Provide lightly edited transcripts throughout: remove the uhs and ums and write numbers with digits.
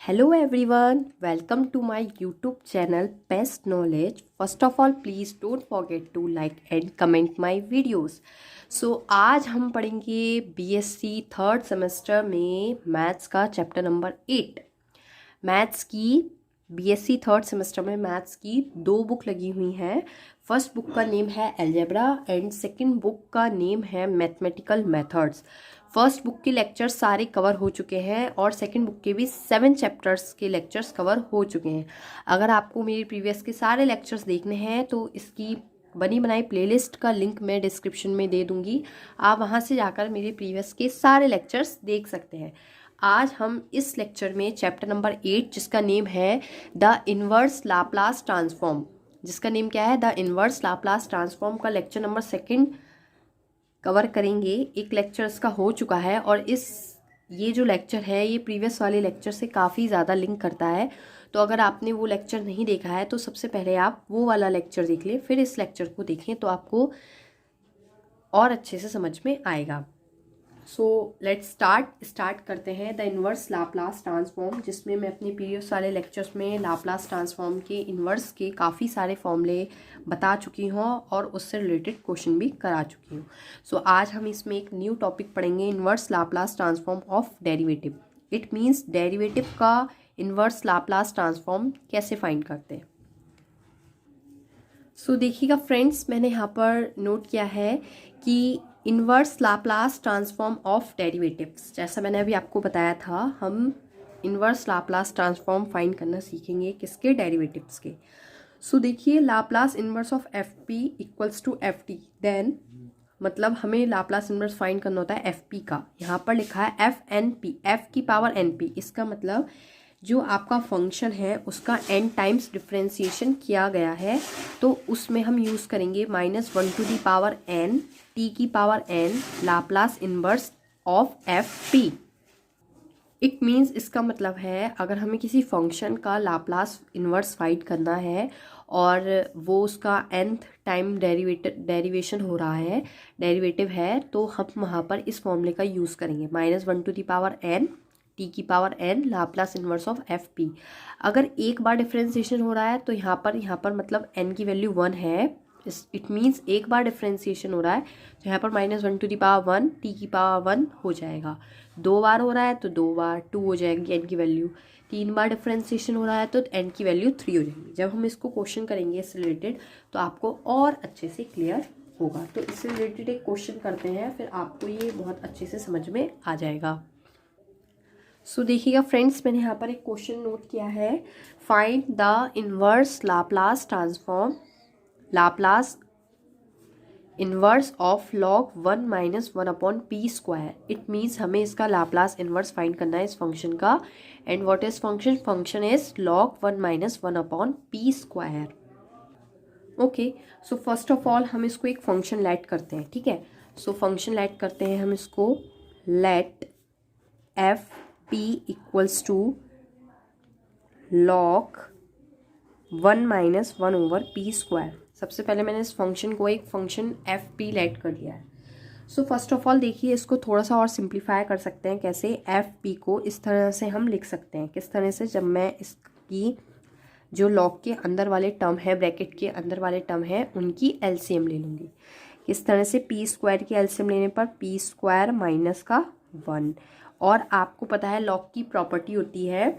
Hello everyone, welcome to my YouTube channel Best Knowledge. First of all, please don't forget to like and comment my videos. आज हम पढ़ेंगे BSc third semester में maths का chapter number 8। Maths की BSc third semester में maths की दो book लगी हुई हैं। फर्स्ट बुक का नेम है अलजेब्रा एंड सेकंड बुक का नेम है मैथमेटिकल मेथड्स। फर्स्ट बुक के लेक्चर्स सारे कवर हो चुके हैं और सेकंड बुक के भी 7 चैप्टर्स के लेक्चर्स कवर हो चुके हैं। अगर आपको मेरे प्रीवियस के सारे लेक्चर्स देखने हैं तो इसकी बनी बनाई प्लेलिस्ट का लिंक मैं डिस्क्रिप्शन में दे दूंगी। आप वहां से जाकर मेरे प्रीवियस के सारे लेक्चर्स देख सकते हैं। आज हम इस लेक्चर में चैप्टर नंबर 8 जिसका नेम है द इनवर्स लाप्लास ट्रांसफॉर्म, जिसका नेम क्या है द इनवर्स लाप्लास ट्रांसफॉर्म का लेक्चर नंबर 2 कवर करेंगे। एक लेक्चर इसका हो चुका है और ये जो लेक्चर है ये प्रीवियस वाले लेक्चर से काफ़ी ज़्यादा लिंक करता है। तो अगर आपने वो लेक्चर नहीं देखा है तो सबसे पहले आप वो वाला लेक्चर देख लें, फिर इस लेक्चर को देखें तो आपको और अच्छे से समझ में आएगा। सो लेट्स स्टार्ट करते हैं द इनवर्स लाप्लास ट्रांसफॉर्म, जिसमें मैं अपने प्रीवियस वाले लेक्चर्स में लाप्लास ट्रांसफॉर्म के इनवर्स के काफ़ी सारे फॉर्मूले बता चुकी हूँ और उससे रिलेटेड क्वेश्चन भी करा चुकी हूँ। सो आज हम इसमें एक न्यू टॉपिक पढ़ेंगे, inverse Laplace transform of derivative. It means derivative का इनवर्स लाप्लास ट्रांसफॉर्म कैसे फाइंड करते हैं। सो देखिएगा फ्रेंड्स, मैंने यहाँ पर नोट किया है कि inverse Laplace transform of derivatives, जैसा मैंने अभी आपको बताया था, हम इनवर्स लाप्लास ट्रांसफॉर्म फाइंड करना सीखेंगे किसके, डेरिवेटिव्स के। सो देखिए, Laplace inverse of F P equals to F T, then मतलब हमें लाप्लास इनवर्स फाइंड करना होता है एफ पी का। यहाँ पर लिखा है एफ एन पी, एफ की पावर एन पी, इसका मतलब जो आपका फंक्शन है उसका n टाइम्स डिफ्रेंसिएशन किया गया है, तो उसमें हम यूज़ करेंगे -1 to the power n t की power n Laplace inverse of F P. It means, इसका मतलब है अगर हमें किसी फंक्शन का लाप्लास इनवर्स फाइंड करना है और वो उसका nth टाइम डेरिवेशन हो रहा है, डेरिवेटिव है, तो हम वहाँ पर इस फॉर्मूले का यूज़ करेंगे -1 to the power n T की power n Laplace inverse of F P. अगर एक बार डिफ्रेंसिएशन हो रहा है तो यहाँ पर मतलब n की वैल्यू 1 है, इट मीन्स एक बार डिफ्रेंसिएशन हो रहा है तो यहाँ पर -1 टू दी पावर 1 टी की पावर 1 हो जाएगा। 2 बार हो रहा है तो 2 बार 2 हो जाएगी n की वैल्यू। 3 बार डिफ्रेंसिएशन हो रहा है तो n की वैल्यू 3 हो जाएगी। जब हम इसको क्वेश्चन करेंगे इससे रिलेटेड तो आपको और अच्छे से क्लियर होगा। तो इससे रिलेटेड एक क्वेश्चन करते हैं, फिर आपको ये बहुत अच्छे से समझ में आ जाएगा। सो देखिएगा फ्रेंड्स, मैंने यहाँ पर एक क्वेश्चन नोट किया है, find the inverse Laplace transform, Laplace inverse of log 1 minus 1 upon P square. It means हमें इसका लाप्लास इनवर्स फाइंड करना है इस फंक्शन का। And what is function, function is log 1 minus 1 upon P square. Okay, so first of all हम इसको एक function let करते हैं, ठीक है। सो फंक्शन लेट करते हैं हम इसको, let F p equals to log 1 minus 1 over P square. सबसे पहले मैंने इस फंक्शन को एक फंक्शन एफ पी लेट कर दिया है। सो फर्स्ट ऑफ ऑल देखिए, इसको थोड़ा सा और सिंप्लीफाई कर सकते हैं। कैसे, एफ पी को इस तरह से हम लिख सकते हैं, किस तरह से, जब मैं इसकी जो log के अंदर वाले टर्म है, ब्रैकेट के अंदर वाले टर्म है, उनकी एलसीएम ले लूँगी। किस तरह से, पी स्क्वायर की एलसीएम लेने पर पी स्क्वायर माइनस का 1। और आपको पता है log की प्रॉपर्टी होती है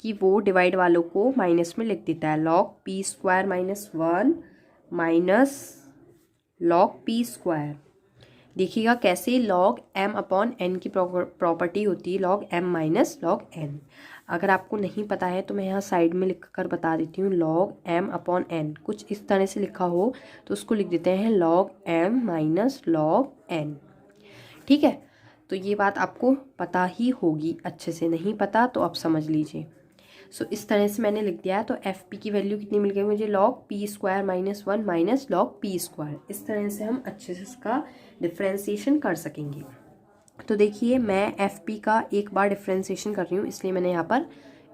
कि वो डिवाइड वालों को माइनस में लिख देता है। log P square minus 1 minus log P square. देखिएगा कैसे, log m अपॉन n की प्रॉपर्टी होती है log m minus log n। अगर आपको नहीं पता है तो मैं यहाँ साइड में लिख कर बता देती हूँ, log m अपॉन n कुछ इस तरह से लिखा हो तो उसको लिख देते हैं log m minus log n, ठीक है। तो ये बात आपको पता ही होगी, अच्छे से नहीं पता तो आप समझ लीजिए। सो इस तरह से मैंने लिख दिया, तो एफ पी की वैल्यू कितनी मिल गई मुझे, log P square minus 1 minus log P square. इस तरह से हम अच्छे से इसका डिफ्रेंसिएशन कर सकेंगे। तो देखिए, मैं एफ पी का एक बार डिफ्रेंसिएशन कर रही हूँ, इसलिए मैंने यहाँ पर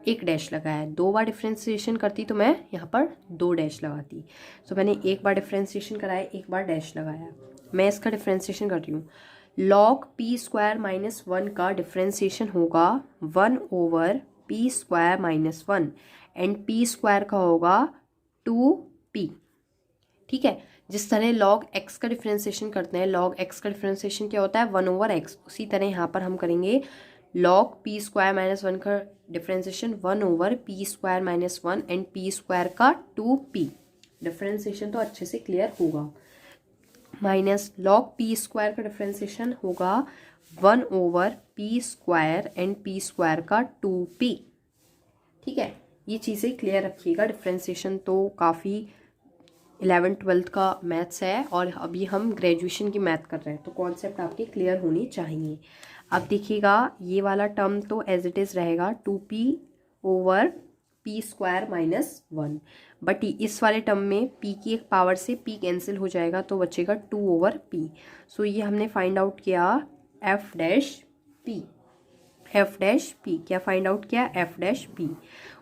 एक डैश लगाया है। 2 बार डिफ्रेंसिएशन करती तो मैं यहाँ पर 2 डैश लगाती। सो मैंने एक बार डिफ्रेंसिएशन कराया, एक बार डैश लगाया। मैं इसका डिफ्रेंसिएशन कर रही हूँ, log पी स्क्वायर माइनस 1 का डिफ्रेंसिएशन होगा 1 over P square minus 1 and P square का होगा 2p। ठीक है, जिस तरह log x का डिफ्रेंसिएशन करते हैं, log x का डिफ्रेंसिएशन क्या होता है 1/x, उसी तरह यहाँ पर हम करेंगे log p स्क्वायर माइनस 1 का differentiation 1/p square minus 1 and p square का 2p। डिफ्रेंसिएशन तो अच्छे से क्लियर होगा। माइनस log p स्क्वायर का डिफ्रेंसिएशन होगा 1/p square and p square का 2p। ठीक है, ये चीज़ें क्लियर रखिएगा। डिफ्रेंसिएशन तो काफ़ी 11th-12th का मैथ्स है और अभी हम ग्रेजुएशन की मैथ कर रहे हैं, तो कॉन्सेप्ट आपके क्लियर होने चाहिए। अब देखिएगा, ये वाला टर्म तो एज इट इज़ रहेगा 2p/p स्क्वायर माइनस 1, बट इस वाले टर्म में p की एक पावर से p कैंसिल हो जाएगा तो बचेगा 2/p। सो ये हमने फाइंड आउट किया f डैश p। क्या फाइंड आउट किया f डैश p।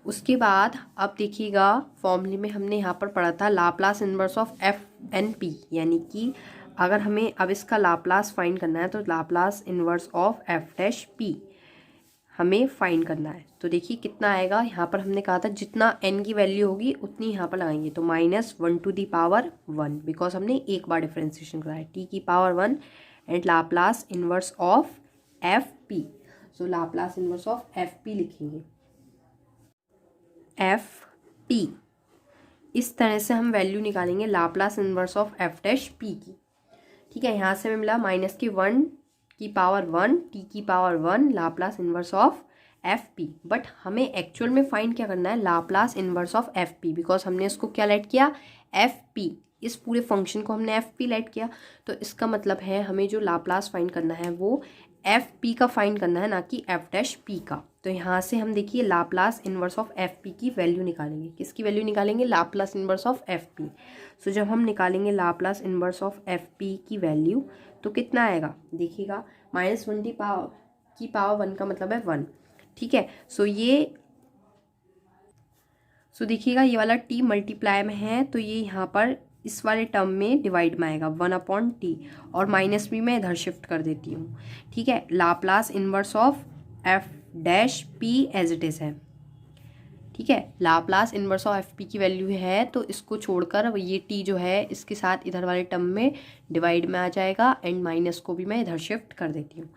उसके बाद अब देखिएगा, फॉर्मूले में हमने यहाँ पर पढ़ा था Laplace inverse of f and p, यानी कि अगर हमें अब इसका लाप्लास फाइंड करना है तो Laplace inverse of f dash p हमें फाइंड करना है। तो देखिए कितना आएगा, यहाँ पर हमने कहा था जितना n की वैल्यू होगी उतनी यहाँ पर लगाएंगे, तो -1⁻1 बिकॉज हमने एक बार डिफ्रेंसिएशन करा है, t की power 1 and Laplace inverse of F P. So Laplace inverse of F P लिखेंगे, एफ पी। इस तरह से हम वैल्यू निकालेंगे Laplace inverse of F dash P की। ठीक है, यहाँ से हमें मिला -1 की पावर 1 t की power 1 Laplace inverse of F P. But हमें एक्चुअल में फाइंड क्या करना है, Laplace inverse of F P, because हमने इसको क्या लेट किया, एफ पी। इस पूरे फंक्शन को हमने एफ पी लेट किया, तो इसका मतलब है हमें जो लाप्लास फाइंड करना है वो एफ पी का फाइंड करना है, ना कि एफ डैश पी का। तो यहाँ से हम देखिए Laplace inverse of F P की वैल्यू निकालेंगे। किसकी वैल्यू निकालेंगे, Laplace inverse of F P. So जब हम निकालेंगे Laplace inverse of F P की वैल्यू तो कितना आएगा, देखिएगा -1 की पावर 1 का मतलब है 1। ठीक है, सो देखिएगा ये वाला t मल्टीप्लाई में है तो ये यहाँ पर इस वाले टर्म में डिवाइड में आएगा 1/t, और माइनस भी मैं इधर शिफ्ट कर देती हूँ। ठीक है, Laplace inverse of F dash P as it is है। ठीक है, Laplace inverse of F P की वैल्यू है तो इसको छोड़कर ये t जो है इसके साथ इधर वाले टर्म में डिवाइड में आ जाएगा, एंड माइनस को भी मैं इधर शिफ्ट कर देती हूँ।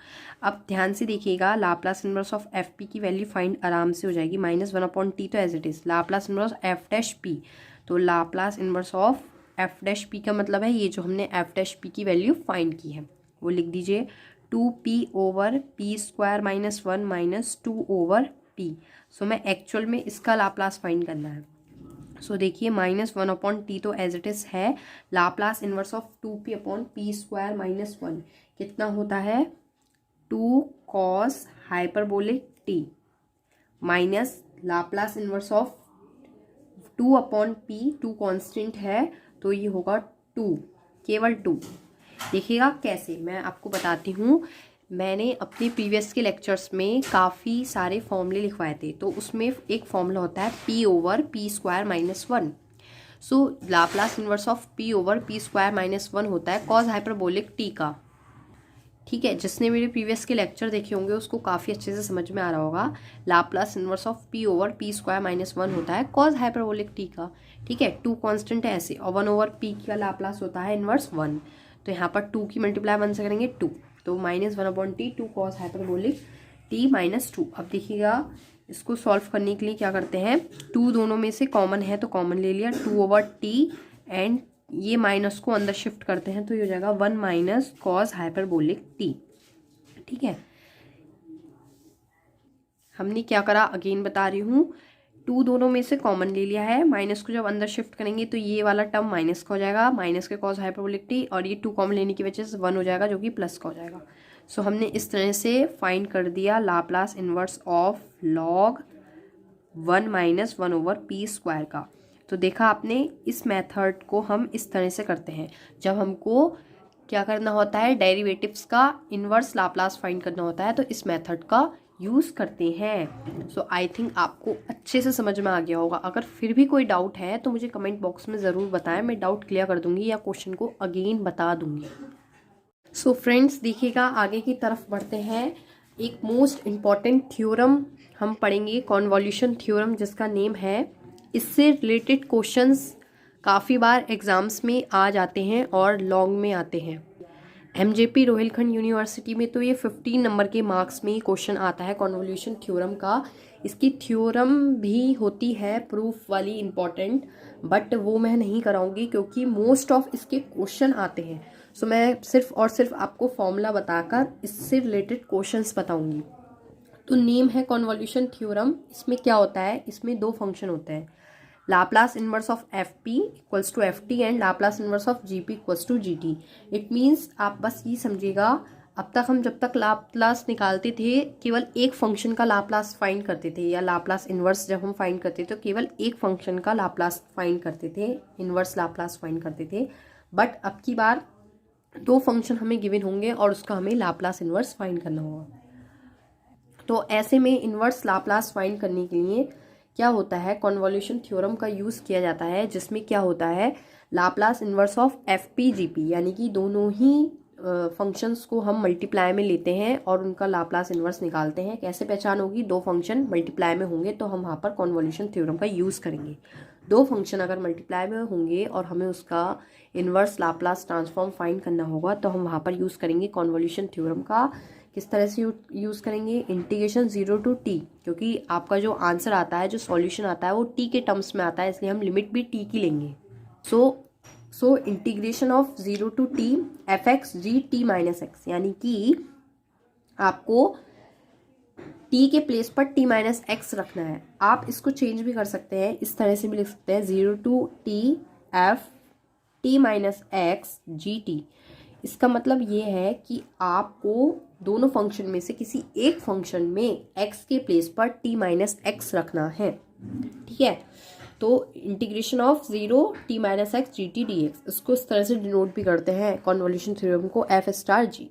अब ध्यान से देखिएगा, Laplace inverse of F P की वैल्यू फाइंड आराम से हो जाएगी। -1/t तो as it is, Laplace inverse F dash P, तो Laplace inverse of F dash P का मतलब है ये जो हमने एफ डैश पी की वैल्यू फाइंड की है वो लिख दीजिए 2p/p square minus 1 minus 2/p। सो मैं एक्चुअल में इसका लाप्लास फाइंड करना है। सो देखिए -1/t तो एज इट इज़ है, Laplace inverse of 2p/p square minus 1 कितना होता है 2 cos hyperbolic t minus Laplace inverse of 2/p, 2 constant है तो ये होगा 2, केवल 2। देखिएगा कैसे, मैं आपको बताती हूँ। मैंने अपने प्रीवियस के लेक्चर्स में काफ़ी सारे फॉर्मूले लिखवाए थे, तो उसमें एक फॉर्मूला होता है p/p square minus 1। So Laplace inverse of p/p square minus 1 होता है कॉस हाइपरबोलिक t का। ठीक है, जिसने मेरे प्रीवियस के लेक्चर देखे होंगे उसको काफ़ी अच्छे से समझ में आ रहा होगा। Laplace inverse of p/p square minus 1 होता है कॉस हाइपरबोलिक t का। ठीक है, 2 कांस्टेंट है ऐसे, और 1/p का लाप्लास होता है इन्वर्स 1। तो यहाँ पर 2 की मल्टीप्लाई 1 से करेंगे 2, तो -1/t 2 cos hyperbolic t minus 2। अब देखिएगा इसको सॉल्व करने के लिए क्या करते हैं, 2 दोनों में से कॉमन है तो कॉमन ले लिया 2/t, एंड ये माइनस को अंदर शिफ्ट करते हैं तो ये हो जाएगा 1 माइनस cos हाइपरबोलिक t। ठीक है, हमने क्या करा अगेन बता रही हूँ, 2 दोनों में से कॉमन ले लिया है, माइनस को जब अंदर शिफ्ट करेंगे तो ये वाला टर्म माइनस का हो जाएगा, माइनस के cos हाइपरबोलिक t, और ये 2 कॉमन लेने की वजह से 1 हो जाएगा जो कि प्लस का हो जाएगा। सो हमने इस तरह से फाइंड कर दिया Laplace inverse of log 1 minus 1/p square का। तो देखा आपने, इस मेथड को हम इस तरह से करते हैं जब हमको क्या करना होता है, डेरिवेटिव्स का इन्वर्स लाप्लास फाइंड करना होता है, तो इस मेथड का यूज़ करते हैं। सो आई थिंक आपको अच्छे से समझ में आ गया होगा। अगर फिर भी कोई डाउट है तो मुझे कमेंट बॉक्स में ज़रूर बताएं, मैं डाउट क्लियर कर दूंगी या क्वेश्चन को अगेन बता दूंगी। सो फ्रेंड्स देखिएगा, आगे की तरफ बढ़ते हैं। एक मोस्ट इम्पॉर्टेंट थ्योरम हम पढ़ेंगे, कॉन्वोल्यूशन थ्योरम, जिसका नेम है। इससे रिलेटेड क्वेश्चंस काफ़ी बार एग्ज़ाम्स में आ जाते हैं और लॉन्ग में आते हैं। एमजेपी रोहिलखंड यूनिवर्सिटी में तो ये 15 नंबर के मार्क्स में क्वेश्चन आता है कॉन्वोल्यूशन थ्योरम का। इसकी थ्योरम भी होती है प्रूफ वाली इम्पॉर्टेंट, बट वो मैं नहीं कराऊंगी क्योंकि मोस्ट ऑफ इसके क्वेश्चन आते हैं। सो मैं सिर्फ और सिर्फ आपको फॉर्मूला बताकर इससे रिलेटेड क्वेश्चंस बताऊंगी। तो नेम है कॉन्वोल्यूशन थ्योरम। इसमें क्या होता है, इसमें दो फंक्शन होते हैं, Laplace inverse of F P equals to F T and Laplace inverse of G P equals to G T. It means आप बस ये समझिएगा, अब तक हम जब तक लाप्लास निकालते थे केवल एक फंक्शन का लाप्लास फाइंड करते थे, या लाप्लास इनवर्स जब हम फाइंड करते थे तो केवल एक फंक्शन का लाप्लास फाइंड करते थे, इनवर्स लाप्लास फाइंड करते थे। बट अब की बार दो फंक्शन हमें गिवन होंगे और उसका हमें लाप्लास इनवर्स फाइंड करना होगा। तो ऐसे में इनवर्स लाप्लास फाइंड करने के लिए क्या होता है, कॉन्वोल्यूशन थ्योरम का यूज़ किया जाता है, जिसमें क्या होता है, Laplace inverse of F P G P, यानी कि दोनों ही फंक्शंस को हम मल्टीप्लाई में लेते हैं और उनका लाप्लास इनवर्स निकालते हैं। कैसे पहचान होगी, दो फंक्शन मल्टीप्लाई में होंगे तो हम वहाँ पर कॉन्वोल्यूशन थ्योरम का यूज़ करेंगे। दो फंक्शन अगर मल्टीप्लाई में होंगे और हमें उसका इनवर्स लाप्लास ट्रांसफॉर्म फाइंड करना होगा तो हम वहाँ पर यूज़ करेंगे कॉन्वोल्यूशन थ्योरम का। किस तरह से यूज़ करेंगे, इंटीग्रेशन 0 टू टी, क्योंकि आपका जो आंसर आता है, जो सॉल्यूशन आता है वो टी के टर्म्स में आता है, इसलिए हम लिमिट भी टी की लेंगे। So integration of 0 to T F X G T minus X, यानी कि आपको टी के प्लेस पर टी माइनस एक्स रखना है। आप इसको चेंज भी कर सकते हैं, इस तरह से भी लिख सकते हैं, 0 to T F T minus X G T. इसका मतलब ये है कि आपको दोनों फंक्शन में से किसी एक फंक्शन में x के प्लेस पर t माइनस एक्स रखना है, ठीक है। तो integration of 0 t minus X G T D x, इसको इस तरह से डिनोट भी करते हैं कॉन्वोल्यूशन थ्योरम को, f स्टार जी।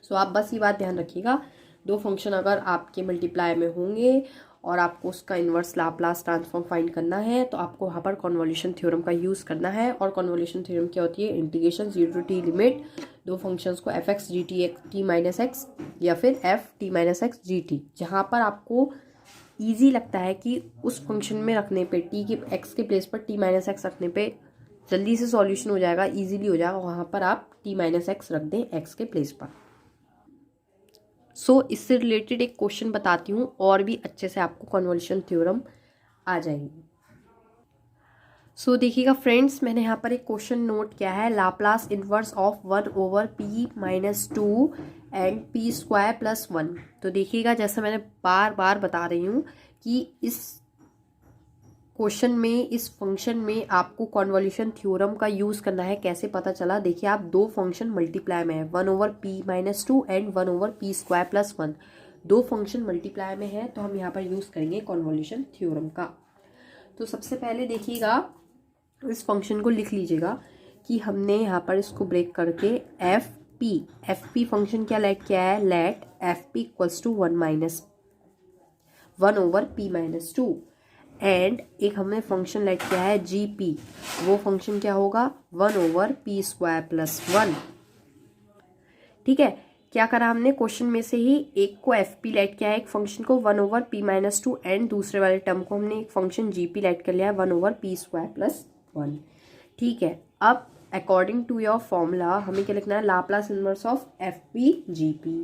सो आप बस ये बात ध्यान रखिएगा, दो फंक्शन अगर आपके मल्टीप्लाई में होंगे और आपको उसका इन्वर्स लाप्लास ट्रांसफॉर्म फाइंड करना है तो आपको वहाँ पर कॉन्वोल्यूशन थ्योरम का यूज़ करना है। और कॉन्वोल्यूशन थ्योरम क्या होती है, इंटीग्रेशन 0 टू टी लिमिट दो फंक्शंस को F X G T x T minus x या फिर F T minus X G T, जहाँ पर आपको ईजी लगता है कि उस फंक्शन में रखने पे टी के एक्स के प्लेस पर टी माइनस एक्स रखने पे जल्दी से सॉल्यूशन हो जाएगा, ईजिली हो जाएगा, वहाँ पर आप टी माइनस एक्स रख दें एक्स के प्लेस पर। इससे रिलेटेड एक क्वेश्चन बताती हूँ और भी अच्छे से आपको कॉन्वोल्यूशन थ्योरम आ जाएगी। देखिएगा फ्रेंड्स, मैंने यहाँ पर एक क्वेश्चन नोट किया है, Laplace inverse of 1 over p minus 2 and p square plus 1। तो देखिएगा, जैसा मैंने बार बार बता रही हूँ कि इस क्वेश्चन में, इस फंक्शन में आपको कॉन्वोल्यूशन थ्योरम का यूज़ करना है। कैसे पता चला, देखिए आप दो फंक्शन मल्टीप्लाई में है, 1 over P minus 2 and 1 over P square plus 1, दो फंक्शन मल्टीप्लाई में है तो हम यहाँ पर यूज़ करेंगे कॉन्वोल्यूशन थ्योरम का। तो सबसे पहले देखिएगा, इस फंक्शन को लिख लीजिएगा कि हमने यहाँ पर इसको ब्रेक करके एफ पी फंक्शन क्या लेट किया है, let F P equals to 1 minus 1 over P minus 2 and एक हमने फंक्शन लेट किया है जी पी, वो फंक्शन क्या होगा, 1 ओवर पी स्क्वायर प्लस 1, ठीक है। क्या करा हमने, क्वेश्चन में से ही एक को एफ पी लेट किया है, एक फंक्शन को 1 ओवर पी माइनस 2 एंड दूसरे वाले टर्म को हमने एक फंक्शन जी पी लेट कर लिया है 1 ओवर पी स्क्वायर प्लस 1, ठीक है। अब अकॉर्डिंग टू योर फॉर्मूला हमें क्या लिखना है, Laplace inverse of F P G P.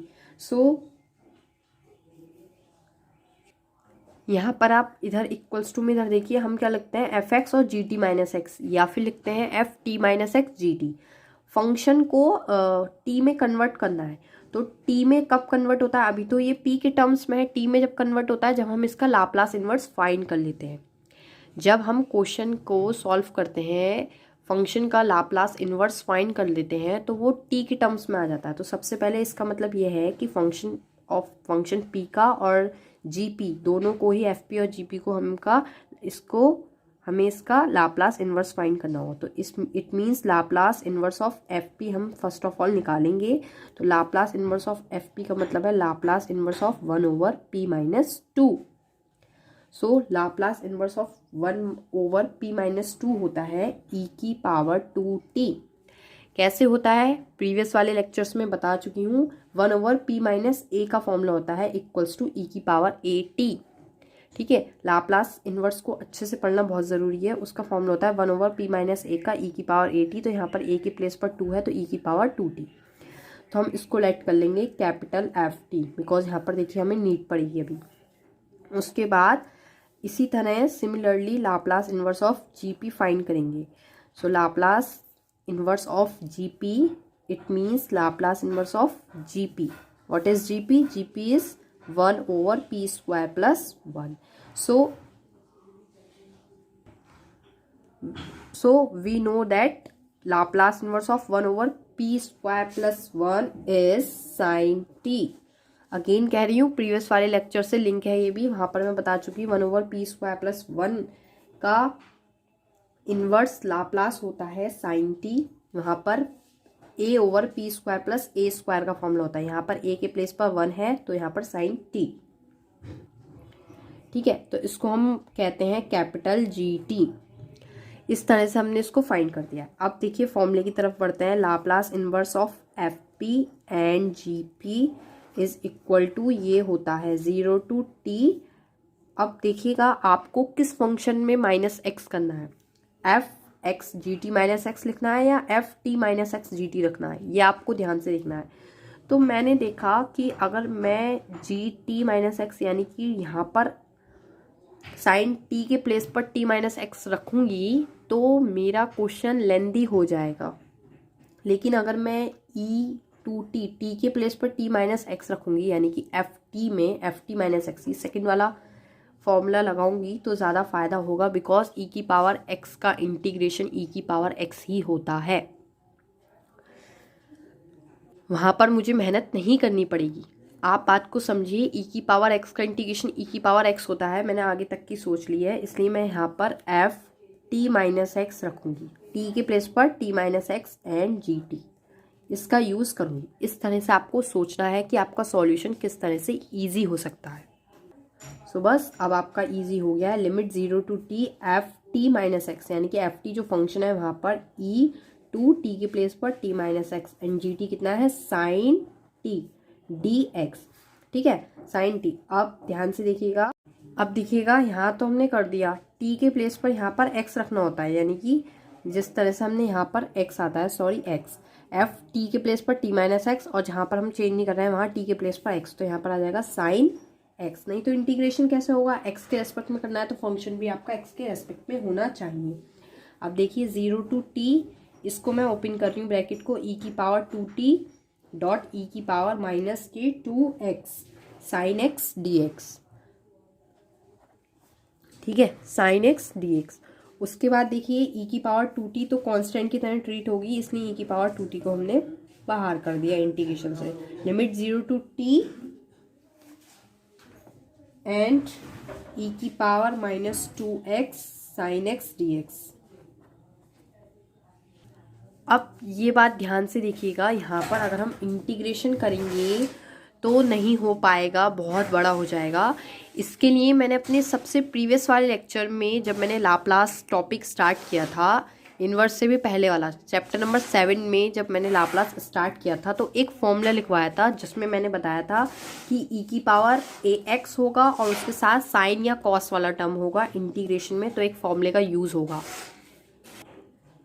यहाँ पर आप इधर इक्वल्स टू में इधर देखिए, हम क्या लिखते हैं, एफ एक्स और जी टी माइनस एक्स, या फिर लिखते हैं F T minus X G T. Function को टी में कन्वर्ट करना है, तो टी में कब कन्वर्ट होता है, अभी तो ये पी के टर्म्स में है, टी में जब कन्वर्ट होता है जब हम इसका लाप्लास इनवर्स फाइंड कर लेते हैं। जब हम क्वेश्चन को सॉल्व करते हैं, फंक्शन का लाप्लास इनवर्स फाइंड कर लेते हैं तो वो टी के टर्म्स में आ जाता है। तो सबसे पहले इसका मतलब ये है कि फंक्शन पी का और जी पी दोनों को ही, एफ पी और जी पी को हमें इसका लाप्लास इनवर्स फाइंड करना हो। तो it means Laplace inverse of F P हम फर्स्ट ऑफ ऑल निकालेंगे। तो Laplace inverse of F P का मतलब है Laplace inverse of 1 over P minus 2। Laplace inverse of 1 over P minus 2 होता है e की पावर 2t। कैसे होता है, प्रीवियस वाले लेक्चर्स में बता चुकी हूँ। 1/p माइनस ए का फॉर्मूला होता है इक्वल्स टू ई की पावर ए टी। ठीक है, लाप्लास इन्वर्स को अच्छे से पढ़ना बहुत ज़रूरी है। उसका फॉर्मूला होता है 1/p माइनस ए का ई की पावर ए टी। तो यहाँ पर ए के प्लेस पर 2 है तो ई की पावर 2t। तो हम इसको लेट कर लेंगे कैपिटल एफ टी, बिकॉज यहाँ पर देखिए हमें नीड पड़ेगी अभी। उसके बाद इसी तरह similarly Laplace inverse of GP find करेंगे। So Laplace inverse of GP, it means Laplace inverse of GP. What is GP? GP is 1/p square plus 1. So we know that Laplace inverse of 1/p square plus 1 is sin t. Again कह रही हूँ, previous वाले lecture से link है ये भी, वहां पर मैं बता चुकी हूँ 1/p square plus 1 का इन्वर्स लाप्लास होता है sin t। वहां पर a/p square plus a square का फॉर्मूला होता है। यहाँ पर a के प्लेस पर 1 है तो यहाँ पर sin t। ठीक है, तो इसको हम कहते हैं कैपिटल GT। इस तरह से हमने इसको फाइंड कर दिया। अब देखिए फॉर्मूले की तरफ बढ़ते हैं। Laplace inverse of FP and GP is equal to, ये होता है 0 to t। अब देखिएगा आपको किस फंक्शन में माइनस एक्स करना है, F X G T minus x लिखना है या F T minus X G T रखना है, ये आपको ध्यान से देखना है। तो मैंने देखा कि अगर मैं जी टी माइनस एक्स यानी कि यहाँ पर साइन टी के प्लेस पर टी माइनस एक्स रखूँगी तो मेरा क्वेश्चन लेंदी हो जाएगा। लेकिन अगर मैं ई टू टी, टी के प्लेस पर टी माइनस एक्स रखूँगी यानी कि एफ टी में F T minus x, second वाला फॉर्मूला लगाऊंगी तो ज़्यादा फायदा होगा, बिकॉज ई की पावर एक्स का इंटीग्रेशन ई की पावर एक्स ही होता है। वहाँ पर मुझे मेहनत नहीं करनी पड़ेगी। आप बात को समझिए, ई की पावर एक्स का इंटीग्रेशन ई की पावर एक्स होता है। मैंने आगे तक की सोच ली है, इसलिए मैं यहाँ पर एफ टी माइनस एक्स रखूँगी, टी के प्लेस पर T minus x and ji T, इसका यूज़ करूँगी। इस तरह से आपको सोचना है कि आपका सॉल्यूशन किस तरह से ईजी हो सकता है। सो बस अब आपका इजी हो गया है। Limit 0 to t F T minus X, यानी कि एफ टी जो फंक्शन है वहाँ पर ई टू टी के प्लेस पर T minus x and G T कितना है साइन टी डी एक्स। ठीक है, साइन टी। अब ध्यान से देखिएगा, अब देखिएगा यहाँ तो हमने कर दिया, टी के प्लेस पर यहाँ पर एक्स रखना होता है, यानी कि जिस तरह से हमने यहाँ पर एक्स आता है, सॉरी एक्स, एफ टी के प्लेस पर टी माइनस एक्स, और जहाँ पर हम चेंज नहीं कर रहे हैं वहाँ टी के प्लेस पर एक्स, तो यहाँ पर आ जाएगा साइन एक्स। नहीं तो इंटीग्रेशन कैसे होगा, एक्स के रेस्पेक्ट में करना है तो फंक्शन भी आपका एक्स के रेस्पेक्ट में होना चाहिए। अब देखिए 0 to t, इसको मैं ओपन कर रही हूँ ब्रैकेट को, ई की पावर 2t डॉट ई की पावर माइनस के 2x sine x D x. ठीक है, साइन एक्स डी एक्स। उसके बाद देखिए ई की पावर 2t तो कांस्टेंट की तरह ट्रीट होगी, इसलिए ई की पावर 2t को हमने बाहर कर दिया इंटीग्रेशन से। लिमिट 0 to t एंड ई की power minus 2x sine x D x. अब ये बात ध्यान से देखिएगा, यहाँ पर अगर हम इंटीग्रेशन करेंगे तो नहीं हो पाएगा, बहुत बड़ा हो जाएगा। इसके लिए मैंने अपने सबसे प्रीवियस वाले लेक्चर में, जब मैंने लाप्लास टॉपिक स्टार्ट किया था, इन्वर्स से भी पहले वाला चैप्टर नंबर 7 में जब मैंने लाप्लास स्टार्ट किया था, तो एक फॉर्मूला लिखवाया था जिसमें मैंने बताया था कि ई की पावर ए एक्स होगा और उसके साथ साइन या कॉस वाला टर्म होगा इंटीग्रेशन में, तो एक फॉर्मूले का यूज़ होगा।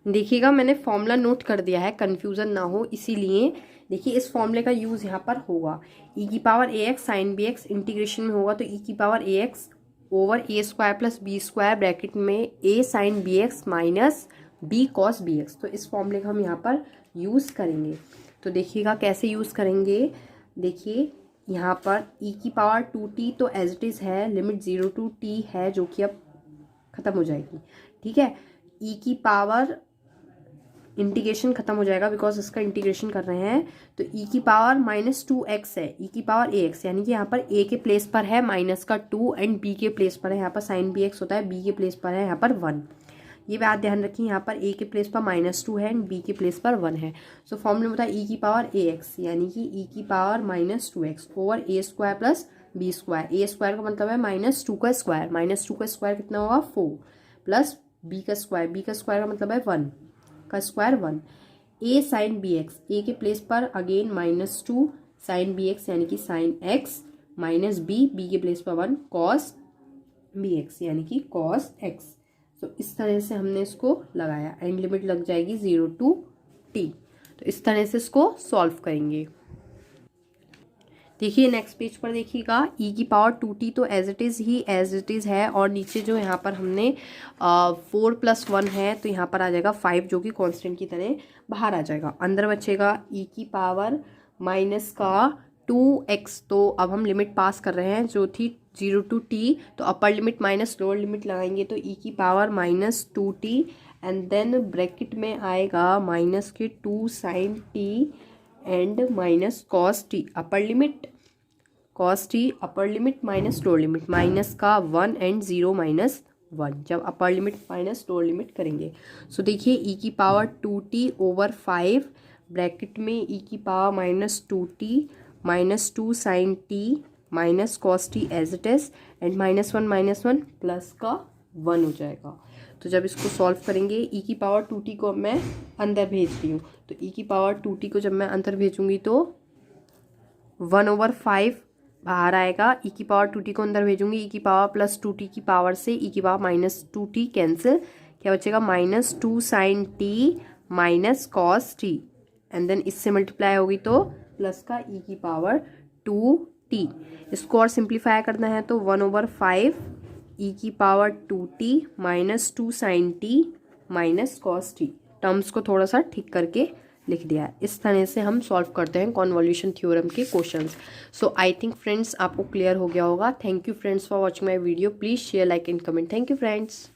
देखिएगा मैंने फॉर्मूला नोट कर दिया है, कन्फ्यूज़न ना हो इसीलिए। देखिए इस फॉर्मूले का यूज़ यहाँ पर होगा, ई की power A X sine B X integration में होगा, तो ई की power A X over A square plus B square bracket में A sine B X minus B cos B X. तो इस फॉर्मूले का हम यहाँ पर यूज़ करेंगे। तो देखिएगा कैसे यूज़ करेंगे। देखिए यहाँ पर ई की पावर 2t तो एज इट इज़ है, लिमिट 0 to t है जो कि अब ख़त्म हो जाएगी। ठीक है, ई की पावर इंटीग्रेशन खत्म हो जाएगा बिकॉज इसका इंटीग्रेशन कर रहे हैं, तो ई की पावर माइनस 2x है, ई की पावर ए एक्स, यानी कि यहाँ पर ए के प्लेस पर है माइनस का 2 एंड बी के प्लेस पर है यहाँ पर साइन बी एक्स होता है, बी के प्लेस पर है यहाँ पर 1। ये बात ध्यान रखिए, यहाँ पर ए के प्लेस पर -2 है एंड बी के प्लेस पर 1 है। सो फॉर्मूला होता है ई की पावर ए एक्स, यानी कि ई की power -2x over A square plus B square. A square का मतलब है -2 का स्क्वायर, -2 का स्क्वायर कितना होगा 4 प्लस बी का स्क्वायर, बी का स्क्वायर का मतलब है 1 का स्क्वायर 1 ए साइन बी एक्स, ए के प्लेस पर अगेन -2 साइन बी एक्स यानी कि sine X minus B, B के प्लेस पर 1 कॉस बी एक्स यानी कि कॉस एक्स। तो इस तरह से हमने इसको लगाया एंड लिमिट लग जाएगी 0 to t। तो इस तरह से इसको सॉल्व करेंगे। देखिए नेक्स्ट पेज पर देखिएगा, e की पावर 2t तो एज इट इज़ है, और नीचे जो यहाँ पर हमने 4 + 1 है तो यहाँ पर आ जाएगा 5 जो कि कांस्टेंट की तरह बाहर आ जाएगा। अंदर बचेगा e की पावर माइनस का 2x। तो अब हम लिमिट पास कर रहे हैं जो थी 0 to t, तो अपर लिमिट माइनस लोअर लिमिट लगाएंगे तो e की power -2t and then bracket में आएगा माइनस के 2 sin t and minus cos T, upper limit cos T upper limit minus lower limit, minus का 1 एंड 0 -1 जब upper limit minus lower limit करेंगे। So देखिए e की power 2t over 5 bracket में e की power -2t -2 sin t minus cos T as it is and -1 plus का 1 हो जाएगा। तो जब इसको सॉल्व करेंगे e की पावर 2t को मैं अंदर भेज रही हूँ, तो e की पावर 2t को जब मैं अंदर भेजूंगी तो 1/5 बाहर आएगा। e की पावर 2t को अंदर भेजूंगी, e की पावर प्लस 2t की पावर से e की पावर -2t कैंसिल, क्या बचेगा -2 sin t minus cos T and then इससे मल्टीप्लाई होगी तो प्लस का e की पावर 2t। इसको और सिंप्लीफाई करना है तो 1/5 e की power 2t -2 sin t minus cos T. Terms को थोड़ा सा ठीक करके लिख दिया है। इस तरह से हम सॉल्व करते हैं कॉन्वोल्यूशन थ्योरम के questions. So I think friends आपको क्लियर हो गया होगा। Thank you friends for watching my video. Please share, like and comment. Thank you friends.